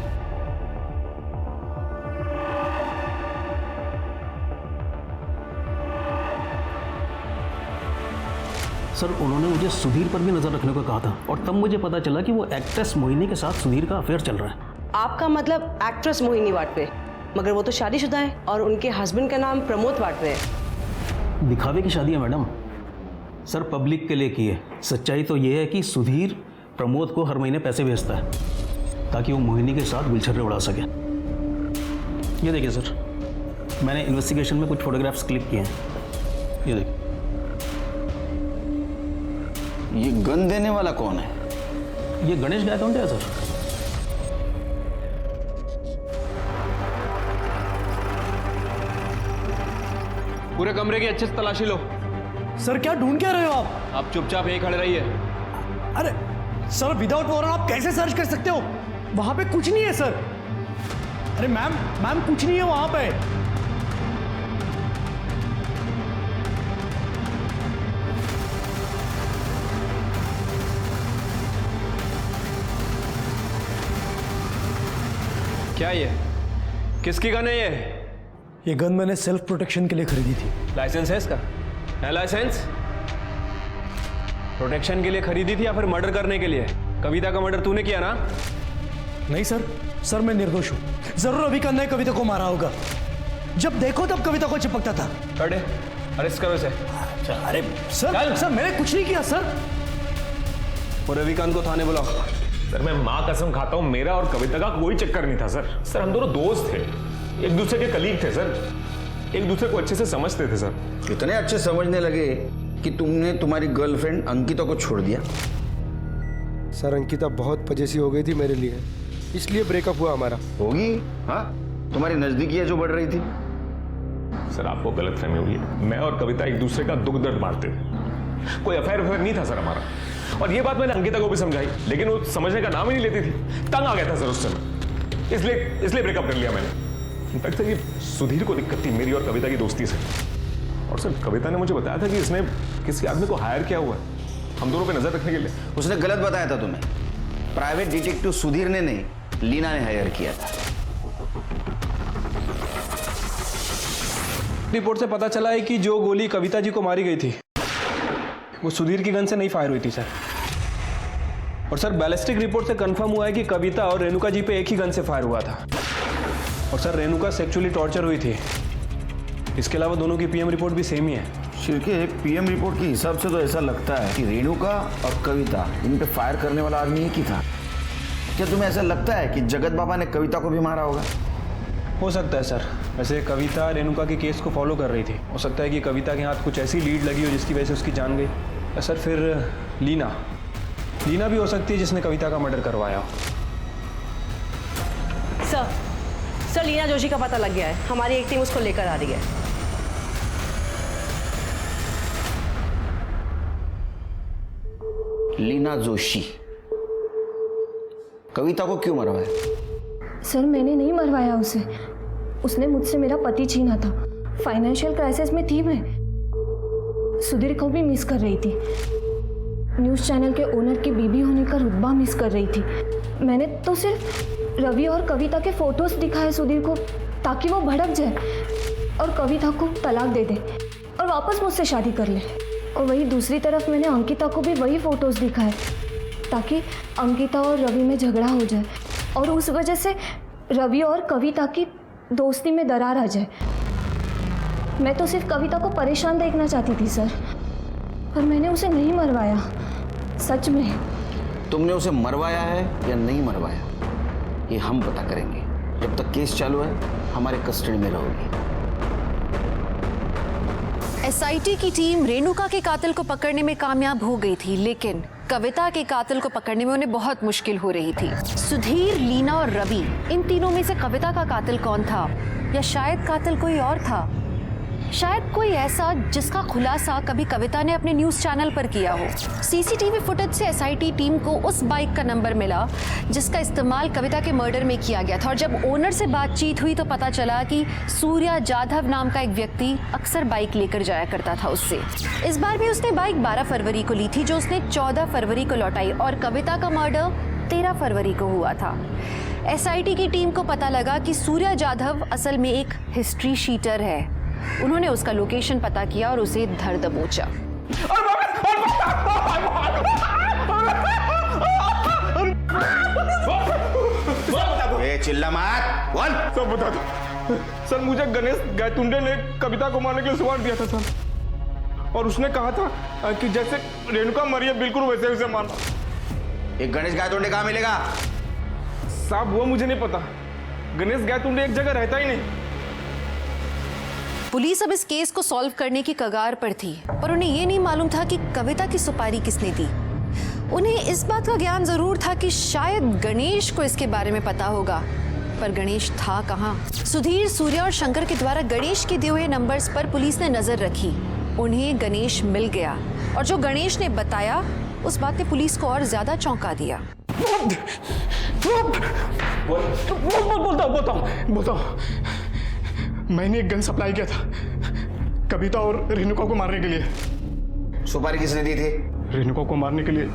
सर उन्होंने मुझे सुधीर पर भी नज़र रखने को कहा था और तब मुझे पता चला कि वो एक्ट्रेस मोहिनी के साथ सुधीर का अफेयर चल रहा है। आपका मतलब एक्ट्रेस मोहिनी वाटवे, मगर वो तो शादीशुदा है और उनके हस्बैंड का नाम प्रमोद वाटवे है। दिखावे की शादी है मैडम। सर पब्लिक के लिए की है। सच्चाई तो ये है कि सुधीर प्रमोद को हर महीने पैसे भेजता है ताकि वो मोहिनी के साथ गुलछर्रे उड़ा सके। ये देखिए सर, मैंने इन्वेस्टिगेशन में कुछ फोटोग्राफ्स क्लिक किए हैं। ये देखिए। ये गन देने वाला कौन है? ये गणेश गायतोंडे है सर। पूरे कमरे की अच्छे से तलाशी लो। सर क्या ढूंढ क्या रहे हो आप? आप चुपचाप यहीं खड़े रहिए। अरे सर विदाउट वारंट आप कैसे सर्च कर सकते हो? वहां पे कुछ नहीं है सर। अरे मैम कुछ नहीं है वहां पे। क्या ये किसकी गन है ये गन मैंने सेल्फ प्रोटेक्शन के लिए खरीदी थी। लाइसेंस है इसका? है लाइसेंस? प्रोटेक्शन के लिए खरीदी थी या फिर मर्डर करने के लिए? कविता का मर्डर तूने किया ना? नहीं सर मैं निर्दोष हूं। जरूर अभी का ने कविता को मारा होगा। जब देखो तब कविता को चिपकता था। अरे अरेस्ट करो इसे। अरे सर मैंने कुछ नहीं किया सर। और रविकांत को थाने बुलाओ। सर मैं माँ कसम खाता हूँ, मेरा और कविता का कोई चक्कर नहीं था सर। सर हम दोनों दोस्त थे, एक दूसरे के कलीग थे सर, एक दूसरे को अच्छे से समझते थे सर। इतने अच्छे समझने लगे कि तुमने तुम्हारी गर्लफ्रेंड अंकिता को छोड़ दिया? सर अंकिता बहुत पजेसिव हो गई थी मेरे लिए, इसलिए ब्रेकअप हुआ हमारा। होगी, हाँ तुम्हारी नजदीकियां जो बढ़ रही थी। सर आपको गलतफहमी हुई है, मैं और कविता एक दूसरे का दुख दर्द बांटते थे, कोई अफेयर नहीं था सर हमारा। और ये बात मैंने अंकिता को भी समझाई, लेकिन वो समझने का नाम ही नहीं लेती थी। तंग आ गया था सर उस समय, इसलिए ब्रेकअप कर लिया मैंने। इनफैक्ट सर ये सुधीर को दिक्कत थी मेरी और कविता की दोस्ती से। और सर कविता ने मुझे बताया था कि इसने किसी आदमी को हायर किया हुआ है हम दोनों पे नजर रखने के लिए। उसने गलत बताया था तुम्हें। प्राइवेट डिटेक्टिव सुधीर ने नहीं, लीना ने हायर किया था। रिपोर्ट से पता चला है कि जो गोली कविता जी को मारी गई थी वो सुधीर की गन से नहीं फायर हुई थी सर। और सर बैलिस्टिक रिपोर्ट से कंफर्म हुआ है कि कविता और रेणुका जी पे एक ही गन से फायर हुआ था। और सर रेणुका सेक्सुअली टॉर्चर हुई थी। इसके अलावा दोनों की पीएम रिपोर्ट भी सेम ही है। शिर्के पीएम रिपोर्ट के हिसाब से तो ऐसा लगता है कि रेणुका और कविता इन पे फायर करने वाला आदमी एक ही था। क्या तुम्हें ऐसा लगता है कि जगत बाबा ने कविता को भी मारा होगा? हो सकता है सर। वैसे कविता रेणुका के केस को फॉलो कर रही थी, हो सकता है कि कविता के हाथ कुछ ऐसी लीड लगी हो जिसकी वजह से उसकी जान गई। या सर फिर लीना भी हो सकती है जिसने कविता का मर्डर करवाया। सर लीना जोशी का पता लग गया है, हमारी एक टीम उसको लेकर आ रही है। लीना जोशी कविता को क्यों मरवाया? सर मैंने नहीं मरवाया उसे, उसने मुझसे मेरा पति छीना था। फाइनेंशियल क्राइसिस में थी मैं, सुधीर को भी मिस कर रही थी, न्यूज़ चैनल के ओनर की बीबी होने का रुतबा मिस कर रही थी। मैंने तो सिर्फ रवि और कविता के फोटोज दिखाए सुधीर को ताकि वो भड़क जाए और कविता को तलाक दे दे और वापस मुझसे शादी कर ले। और वही दूसरी तरफ मैंने अंकिता को भी वही फोटोज दिखाए ताकि अंकिता और रवि में झगड़ा हो जाए और उस वजह से रवि और कविता की दोस्ती में दरार आ जाए। मैं तो सिर्फ कविता को परेशान देखना चाहती थी सर, पर मैंने उसे नहीं मरवाया। सच में। तुमने उसे मरवाया है या नहीं मरवाया ये हम पता करेंगे। जब तक केस चालू है हमारे कस्टडी में रहोगी। एसआईटी की टीम रेणुका के कातिल को पकड़ने में कामयाब हो गई थी, लेकिन कविता के कातिल को पकड़ने में उन्हें बहुत मुश्किल हो रही थी। सुधीर, लीना और रवि, इन तीनों में से कविता का कातिल कौन था? या शायद कातिल कोई और था, शायद कोई ऐसा जिसका खुलासा कभी कविता ने अपने न्यूज़ चैनल पर किया हो। सीसीटीवी फुटेज से एसआईटी टीम को उस बाइक का नंबर मिला जिसका इस्तेमाल कविता के मर्डर में किया गया था। और जब ओनर से बातचीत हुई तो पता चला कि सूर्या जाधव नाम का एक व्यक्ति अक्सर बाइक लेकर जाया करता था उससे। इस बार भी उसने बाइक 12 फरवरी को ली थी, जो उसने 14 फरवरी को लौटाई, और कविता का मर्डर 13 फरवरी को हुआ था। एसआईटी की टीम को पता लगा कि सूर्या जाधव असल में एक हिस्ट्री शीटर है। उन्होंने उसका लोकेशन पता किया और उसे धर दबोचा। चिल्ला मत, बोल। सब बता दो सर। मुझे गणेश गायतुंडे ने कविता को मारने के लिए सवाल दिया था सर, और उसने कहा था कि जैसे रेणुका मरी है बिल्कुल वैसे उसे मारना। एक गणेश गायतुंडे कहाँ मिलेगा? साहब वो मुझे नहीं पता, गणेश गायतुंडे एक जगह रहता ही नहीं। पुलिस अब इस केस को सॉल्व करने की कगार पर थी, पर उन्हें यह नहीं मालूम था कि कविता की सुपारी किसने दी। उन्हें इस बात का ज्ञान जरूर था कि शायद गणेश को इसके बारे में पता होगा, पर गणेश था कहाँ? सुधीर, सूर्या और शंकर के द्वारा गणेश के दिए हुए नंबर्स पर पुलिस ने नजर रखी। उन्हें गणेश मिल गया, और जो गणेश ने बताया उस बात ने पुलिस को और ज्यादा चौंका दिया। बोलता मैंने एक गन सप्लाई किया था कविता और रेणुका को मारने के लिए। सुपारी किसने दी थी? रेणुका को मारने के लिए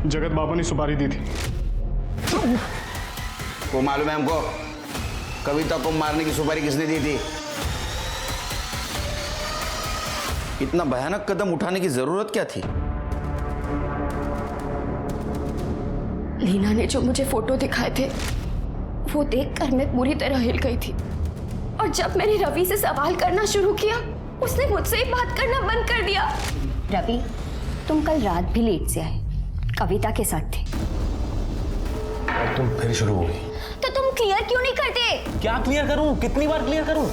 जगत बाबा ने सुपारी दी थी। वो मालूम है हमको। कविता को मारने की सुपारी किसने दी थी? इतना भयानक कदम उठाने की जरूरत क्या थी? लीना ने जो मुझे फोटो दिखाए थे वो देखकर मैं पूरी तरह हिल गई थी। और जब मैंने रवि से सवाल करना शुरू किया उसने मुझसे ही बात करना बंद कर दिया। रवि, तुम कल रात भी लेट से आए, कविता के साथ थे। और तुम फिर शुरू हो गई। तो तुम क्लियर क्यों नहीं करते? क्या क्लियर करूं? कितनी बार क्लियर करूं?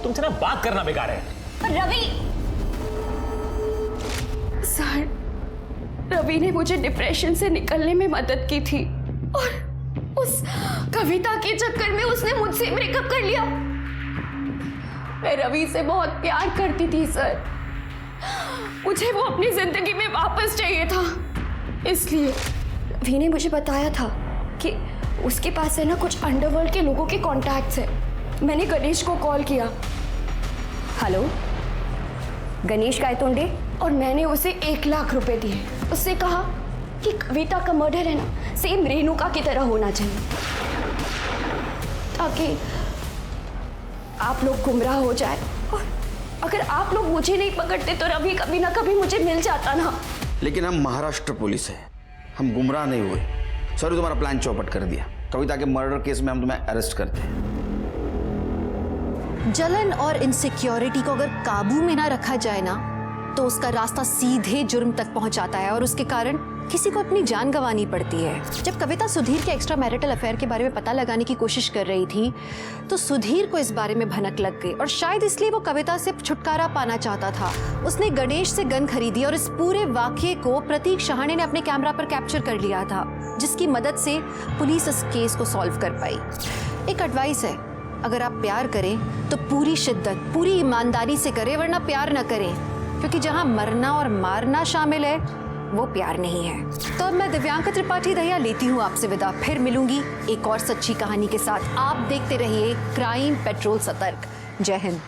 तुमसे ना बात करना बेकार है। रवि, सर, रवि ने मुझे डिप्रेशन से निकलने में मदद की थी और उस कविता के चक्कर में उसने मुझसे ब्रेकअप कर लिया। मैं रवि से बहुत प्यार करती थी सर, मुझे वो अपनी जिंदगी में वापस चाहिए था। इसलिए रवि ने मुझे बताया था कि उसके पास है ना कुछ अंडरवर्ल्ड के लोगों के कॉन्टैक्ट्स है। मैंने गणेश को कॉल किया। हेलो, गणेश गायतोंडे? और मैंने उसे 1 लाख रुपए दिए। उससे कहा कि कविता का मर्डर है ना सेम रेणुका की तरह होना चाहिए, ताकि आप लोग गुमराह हो जाए। और अगर आप लोग मुझे नहीं पकड़ते तो रवि कभी ना कभी मुझे मिल जाता ना। लेकिन हम महाराष्ट्र पुलिस है, हम गुमराह नहीं हुए। सर, तुम्हारा प्लान चौपट कर दिया। कविता के मर्डर केस में हम तुम्हें अरेस्ट करते हैं। जलन और इनसिक्योरिटी को अगर काबू में ना रखा जाए ना तो उसका रास्ता सीधे जुर्म तक पहुंचाता है और उसके कारण किसी को अपनी जान गंवानी पड़ती है। जब कविता सुधीर के एक्स्ट्रा मैरिटल अफेयर के बारे में पता लगाने की कोशिश कर रही थी तो सुधीर को इस बारे में भनक लग गई और शायद इसलिए वो कविता से छुटकारा पाना चाहता था। उसने गणेश से गन खरीदी और इस पूरे वाकये को प्रतीक शहाणे ने अपने कैमरा पर कैप्चर कर लिया था, जिसकी मदद से पुलिस इस केस को सॉल्व कर पाई। एक एडवाइस है, अगर आप प्यार करें तो पूरी शिद्दत, पूरी ईमानदारी से करें, वरना प्यार न करें, क्योंकि जहां मरना और मारना शामिल है वो प्यार नहीं है। तो अब मैं दिव्यांका त्रिपाठी दहिया लेती हूँ आपसे विदा। फिर मिलूंगी एक और सच्ची कहानी के साथ। आप देखते रहिए क्राइम पेट्रोल सतर्क। जय हिंद।